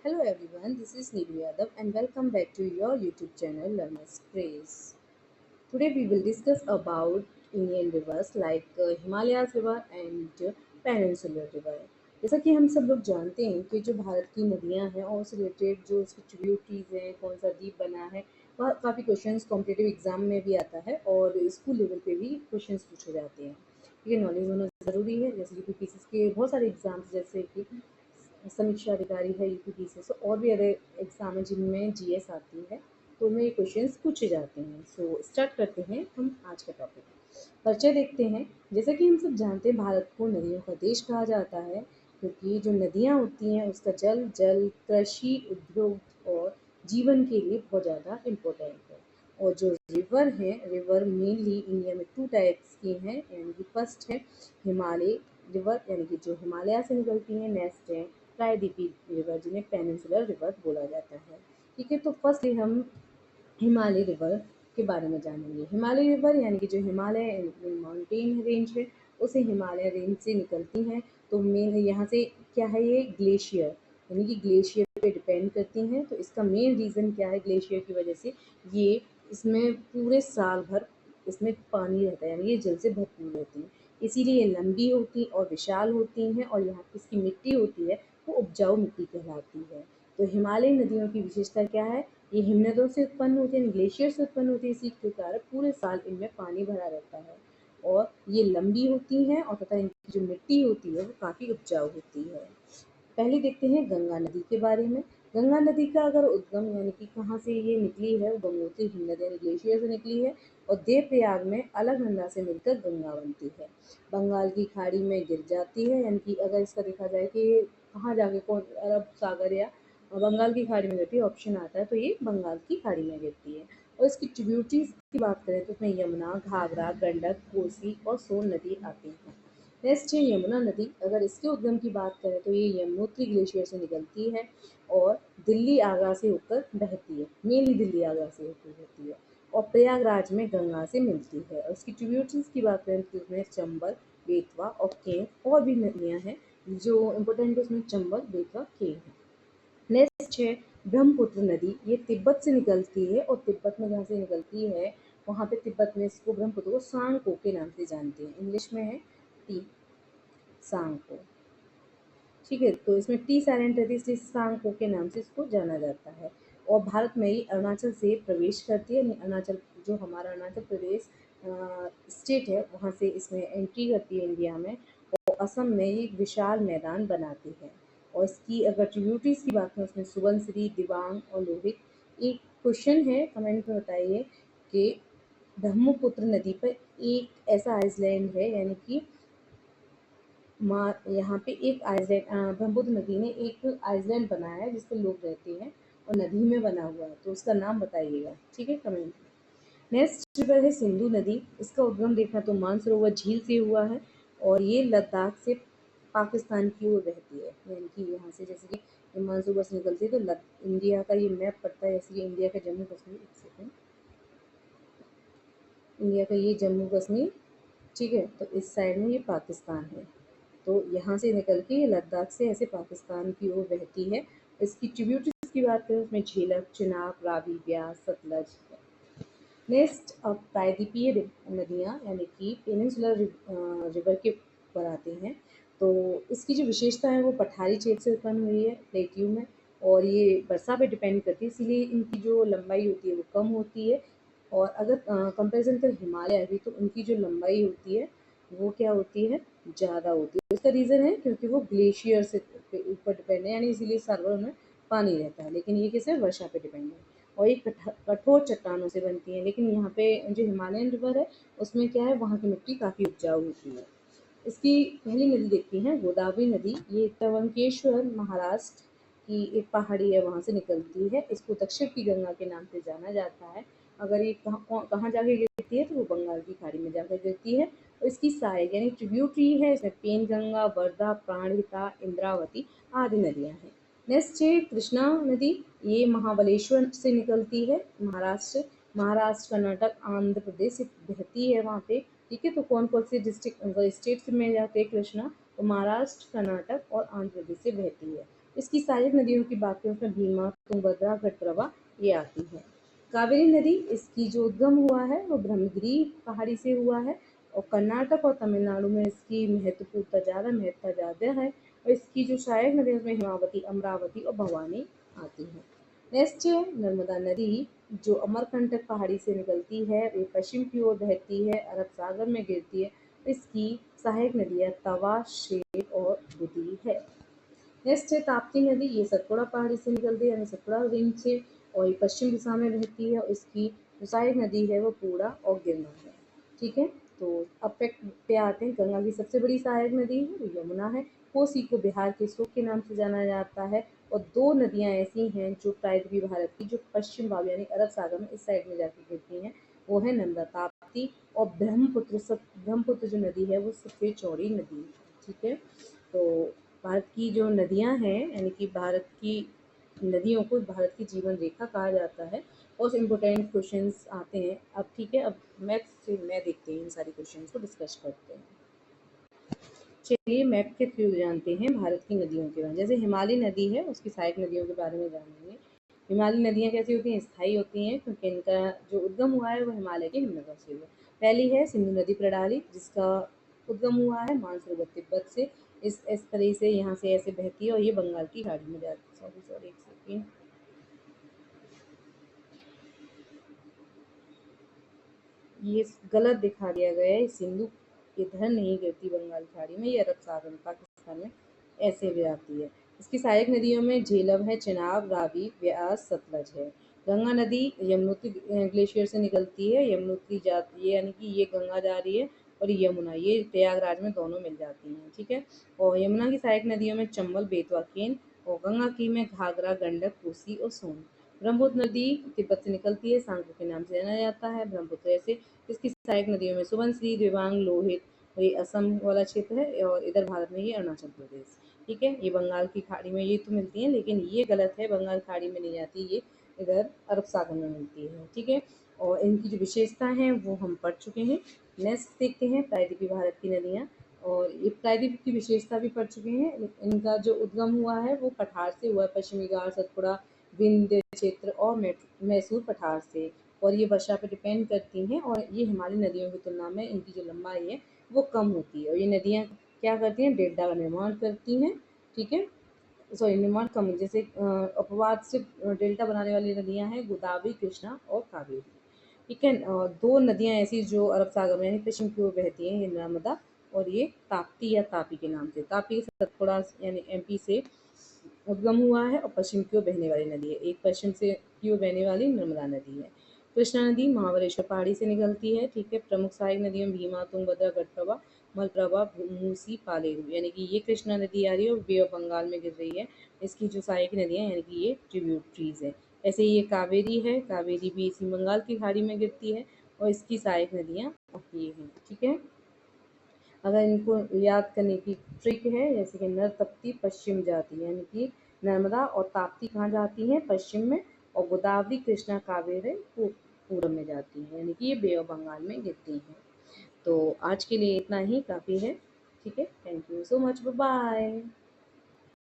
Hello everyone, this is Needu Yadav and welcome back to your YouTube channel Learner's Praise. Today we will discuss about Indian rivers like Himalayas river and Peninsular river. जैसा कि हम सब लोग जानते हैं कि जो भारत की नदियां हैं और उससे रिलेटेड जो उसकी ट्रिब्यूटरीज हैं, कौन सा द्वीप बना है, वह काफ़ी क्वेश्चंस कॉम्पिटिटिव एग्जाम में भी आता है और स्कूल लेवल पे भी क्वेश्चंस पूछे जाते हैं। ये नॉलेज होना ज़रूरी है, जैसे कि पीसीएस के बहुत सारे एग्जाम्स जैसे कि समीक्षा अधिकारी है यूपीपीसी से और भी अदर एग्जाम है जिनमें जीएस आती है, तो उनमें ये क्वेश्चंस पूछे जाते हैं। सो स्टार्ट करते हैं हम आज का टॉपिक। परिचय देखते हैं। जैसा कि हम सब जानते हैं भारत को नदियों का देश कहा जाता है क्योंकि जो नदियाँ होती हैं उसका जल कृषि उद्योग और जीवन के लिए बहुत ज़्यादा इम्पोर्टेंट है। और जो रिवर है, रिवर मेनली इंडिया में टू टाइप्स की हैं, यानी कि फर्स्ट है हिमालय रिवर, यानी कि जो हिमालय से निकलती हैं। नेक्स्ट है प्रायद्वीपीय रिवर जिन्हें पेनिनसुलर रिवर बोला जाता है। ठीक है, तो फर्स्टली हम हिमालय रिवर के बारे में जानेंगे। हिमालय रिवर यानी कि जो हिमालय माउंटेन रेंज है, उसे हिमालय रेंज से निकलती हैं। तो मेन यहाँ से क्या है, ये ग्लेशियर यानी कि ग्लेशियर पे डिपेंड करती हैं। तो इसका मेन रीज़न क्या है, ग्लेशियर की वजह से ये इसमें पूरे साल भर इसमें पानी रहता है, यानी ये जल से भरपूर रहती हैं। इसीलिए ये लंबी होती और विशाल होती हैं और यहाँ की इसकी मिट्टी होती है वो उपजाऊ मिट्टी कहलाती है। तो हिमालयी नदियों की विशेषता क्या है, ये हिमनदों से उत्पन्न होती है, ग्लेशियर से उत्पन्न होती है। इसी के कारण पूरे साल इनमें पानी भरा रहता है और ये लंबी होती हैं और तथा इनकी जो मिट्टी होती है वो काफ़ी उपजाऊ होती है। पहले देखते हैं गंगा नदी के बारे में। गंगा नदी का अगर उद्गम यानी कि कहाँ से ये निकली है, वो गंगोत्री हिमनद यानी ग्लेशियर से निकली है और देवप्रयाग में अलकनंदा से मिलकर गंगा बनती है। बंगाल की खाड़ी में गिर जाती है, यानी कि अगर इसका देखा जाए कि ये कहाँ जाके कौन अरब सागर या बंगाल की खाड़ी में गिरती है, ऑप्शन आता है तो ये बंगाल की खाड़ी में गिरती है। और इसकी ट्रिब्यूटरीज की बात करें तो इसमें यमुना, घाघरा, गंडक, कोसी और सोन नदी आती हैं। नेक्स्ट है यमुना नदी। अगर इसके उद्गम की बात करें तो ये यमुनोत्री ग्लेशियर से निकलती है और दिल्ली आगरा से होकर बहती है, मेनली दिल्ली आगरा से होकर बहती है और प्रयागराज में गंगा से मिलती है। और इसकी ट्रिब्यूटरीज की बात करें तो इसमें चंबल, बेतवा और केन और भी नदियाँ हैं। जो इम्पोर्टेंट है उसमें चंबल, बेतवा, केन है। नेक्स्ट है ब्रह्मपुत्र नदी। ये तिब्बत से निकलती है और तिब्बत में जहाँ से निकलती है वहाँ पे तिब्बत में इसको ब्रह्मपुत्र को सांगपो के नाम से जानते हैं। इंग्लिश में है टी, सांगपो। ठीक है, तो इसमें टी साइलेंट रहती है इसलिए सांगपो के नाम से इसको जाना जाता है। और भारत में ही अरुणाचल से प्रवेश करती है, अरुणाचल जो हमारा अरुणाचल प्रदेश स्टेट है वहाँ से इसमें एंट्री करती है इंडिया में और असम में ये एक विशाल मैदान बनाती है। और इसकी अगर ट्रिब्यूटरीज की बात करें उसमें सुबनसिरी, दिबांग और लोहित। एक क्वेश्चन है, कमेंट में बताइए कि ब्रह्मपुत्र नदी पर एक ऐसा आइसलैंड है, यानी कि यहाँ पे एक आइसलैंड ब्रह्मपुत्र नदी ने एक आइसलैंड बनाया है जिस पे लोग रहते हैं और नदी में बना हुआ है, तो उसका नाम बताइएगा। ठीक है, कमेंट में। नेक्स्ट रिवर है सिंधु नदी। इसका उद्गम देखना तो मानसरोवर झील से हुआ है और ये लद्दाख से पाकिस्तान की ओर बहती है, यानी कि यहाँ से जैसे कि ये मानसरोवर से निकलती है तो इंडिया का ये मैप पड़ता है, जैसे कि इंडिया का जम्मू कश्मीर, एक सेकेंड, इंडिया का ये जम्मू कश्मीर। ठीक है, तो इस साइड में ये पाकिस्तान है, तो यहाँ से निकल के ये लद्दाख से ऐसे पाकिस्तान की ओर बहती है। इसकी ट्रिब्यूटरीज की बात करें उसमें झेलम, चिनाब, रावी, ब्यास, सतलज है। नेक्स्ट अब प्रायद्वीपीय नदियाँ यानी कि पेनिनसुलर रिवर के ऊपर आते हैं। तो इसकी जो विशेषता है वो पठारी क्षेत्र से उत्पन्न हुई है प्लेट्यू में और ये वर्षा पे डिपेंड करती है, इसीलिए इनकी जो लंबाई होती है वो कम होती है। और अगर कंपैरिजन करें हिमालय की तो उनकी जो लंबाई होती है वो क्या होती है, ज़्यादा होती है। इसका रीज़न है क्योंकि वो ग्लेशियर से ऊपर डिपेंड है, यानी इसीलिए साल भर उनमें पानी रहता है, लेकिन ये किसे वर्षा पे डिपेंड है और ये कठोर चट्टानों से बनती हैं। लेकिन यहाँ पे जो हिमालयन रिवर है उसमें क्या है, वहाँ की मिट्टी काफ़ी उपजाऊ होती है। इसकी पहली नदी देखती हैं गोदावरी नदी। ये त्रवंकेश्वर महाराष्ट्र की एक पहाड़ी है, वहाँ से निकलती है। इसको दक्षिण की गंगा के नाम से जाना जाता है। अगर ये कहाँ कहाँ जाके गिरती है तो वो बंगाल की खाड़ी में जाकर गिरती है। और इसकी सहायक यानी ट्रिब्यूटरी है, इसमें पेनगंगा, वर्धा, प्राणहिता, इंद्रावती आदि नदियाँ हैं। नेक्स्ट है कृष्णा नदी। ये महाबलेश्वर से निकलती है, महाराष्ट्र, कर्नाटक, आंध्र प्रदेश से बहती है वहाँ पे। ठीक है, तो कौन कौन से डिस्ट्रिक्ट स्टेट्स में जाते हैं कृष्णा, तो महाराष्ट्र, कर्नाटक और आंध्र प्रदेश से बहती है। इसकी सहायक नदियों की बात करें उसमें भीमा, तुंगभद्रा, घटप्रभा ये आती है। कावेरी नदी इसकी जो उद्गम हुआ है वो ब्रह्मगिरी पहाड़ी से हुआ है और कर्नाटक और तमिलनाडु में इसकी महत्वता ज़्यादा है और इसकी जो सहायक नदी है उसमें हिमावती, अमरावती और भवानी आती है। नेक्स्ट है नर्मदा नदी जो अमरकंटक पहाड़ी से निकलती है, ये पश्चिम की ओर बहती है, अरब सागर में गिरती है। इसकी सहायक नदियाँ तवा, शेर और बुदी है। नेक्स्ट है ताप्ती नदी, ये सतपुड़ा पहाड़ी से निकलती है यानी सतपुड़ा रेंज से और ये पश्चिम दिशा में बहती है और इसकी जो सहायक नदी है वो पूरा और गिरना है। ठीक है, तो अब पे आते हैं। गंगा की सबसे बड़ी सहायक नदी है वो यमुना है। कोसी को बिहार के शोक के नाम से जाना जाता है और दो नदियां ऐसी हैं जो प्रायद्वीपीय भारत की जो पश्चिम भाग यानी अरब सागर में इस साइड में जाकर गिरती हैं, वो है नर्मदा, ताप्ती और ब्रह्मपुत्र। ब्रह्मपुत्र जो नदी है वो सबसे चौड़ी नदी है। ठीक है, तो भारत की जो नदियां हैं यानी कि भारत की नदियों को भारत की जीवन रेखा कहा जाता है। और इम्पोर्टेंट क्वेश्चंस आते हैं अब। ठीक है, अब मैथ से मैं देखते हैं इन सारे क्वेश्चंस को डिस्कस करते हैं। चलिए मैप के थ्रू जानते हैं भारत की नदियों के बारे में। जैसे हिमालय नदी है उसकी सहायक नदियों के बारे में जानेंगे। हिमालय नदियाँ कैसी होती हैं? स्थायी होती हैं क्योंकि इनका जो उद्गम हुआ है वो हिमालय के हिमनगर से हुआ। पहली है सिंधु नदी प्रणाली जिसका उद्गम हुआ है मानसरोवर तिब्बत से। इस तरह से यहाँ से ऐसे बहती है और ये बंगाल की खाड़ी में जाती है। सॉरी सॉरी एक सेकेंड, ये गलत दिखा दिया गया है। सिंधु इधर नहीं गिरती बंगाल की खाड़ी में, ये अरब सागर में पाकिस्तान में ऐसे भी आती है। इसकी सहायक नदियों में झेलम है, चिनाब, रावी, व्यास, सतलज है। गंगा नदी यमुनोत्री ग्लेशियर से निकलती है। यमुनोत्री जाती है यानी कि ये गंगा जा रही है और यमुना ये प्रयागराज में दोनों मिल जाती हैं। ठीक है, और यमुना की सहायक नदियों में चंबल, बेतवा, केन और गंगा की में घाघरा, गंडक, कोसी और सोन। ब्रह्मपुत्र नदी तिब्बत से निकलती है, सांगो के नाम से जाना जाता है। ब्रह्मपुत्र ऐसे इसकी सहायक नदियों में सुबनसिरी, दिबांग, लोहित, और ये असम वाला क्षेत्र है और इधर भारत में ये अरुणाचल प्रदेश। ठीक है, ये बंगाल की खाड़ी में ये तो मिलती हैं लेकिन ये गलत है, बंगाल खाड़ी में नहीं जाती, ये इधर अरब सागर में मिलती है। ठीक है, और इनकी जो विशेषता हैं वो हम पढ़ चुके हैं। नेक्स्ट देखते हैं प्रायद्वीपीय भारत की नदियाँ। और ये प्रायद्वीप की विशेषता भी पढ़ चुके हैं। इनका जो उद्गम हुआ है वो पठार से हुआ है, पश्चिमी घाट, सतपुड़ा, विंध्य क्षेत्र और मैसूर पठार से। और ये वर्षा पर डिपेंड करती हैं और ये हिमालय नदियों की तुलना में इनकी जो लंबाई है वो कम होती है और ये नदियाँ क्या करती हैं? डेल्टा का निर्माण करती हैं। ठीक है, सॉरी निर्माण कम, जैसे अपवाद से डेल्टा बनाने वाली नदियाँ हैं गोदावरी, कृष्णा और कावेरी। ठीक है, दो नदियाँ ऐसी जो अरब सागर में यानी पश्चिम की ओर बहती हैं, ये नर्मदा और ये ताप्ती या तापी के नाम से। तापी सतपुड़ा यानी एमपी से उद्गम हुआ है और पश्चिम की ओर बहने वाली नदी है। एक पश्चिम से की ओर बहने वाली नर्मदा नदी है। कृष्णा नदी महाबलेश्वर पहाड़ी से निकलती है। ठीक है, प्रमुख सहायक नदियों में भीमा, तुंगभद्रा, घटप्रभा, मलप्रभा, मूसी, पालेरू यानी कि ये कृष्णा नदी आ रही है और बे ऑफ बंगाल में गिर रही है। इसकी जो सहायक नदियाँ यानी कि ये ट्रिब्यूटरीज है। ऐसे ये कावेरी है, कावेरी भी इसी बंगाल की खाड़ी में गिरती है और इसकी सहायक नदियाँ ये हैं। ठीक है, अगर इनको याद करने की ट्रिक है जैसे कि नर तप्ती पश्चिम जाती है यानी कि नर्मदा और ताप्ती कहाँ जाती हैं? पश्चिम में, और गोदावरी, कृष्णा, कावेरी पूर्व में जाती हैं यानी कि ये बे ऑफ बंगाल में गिरती हैं। तो आज के लिए इतना ही काफ़ी है। ठीक है, thank you so much, bye bye.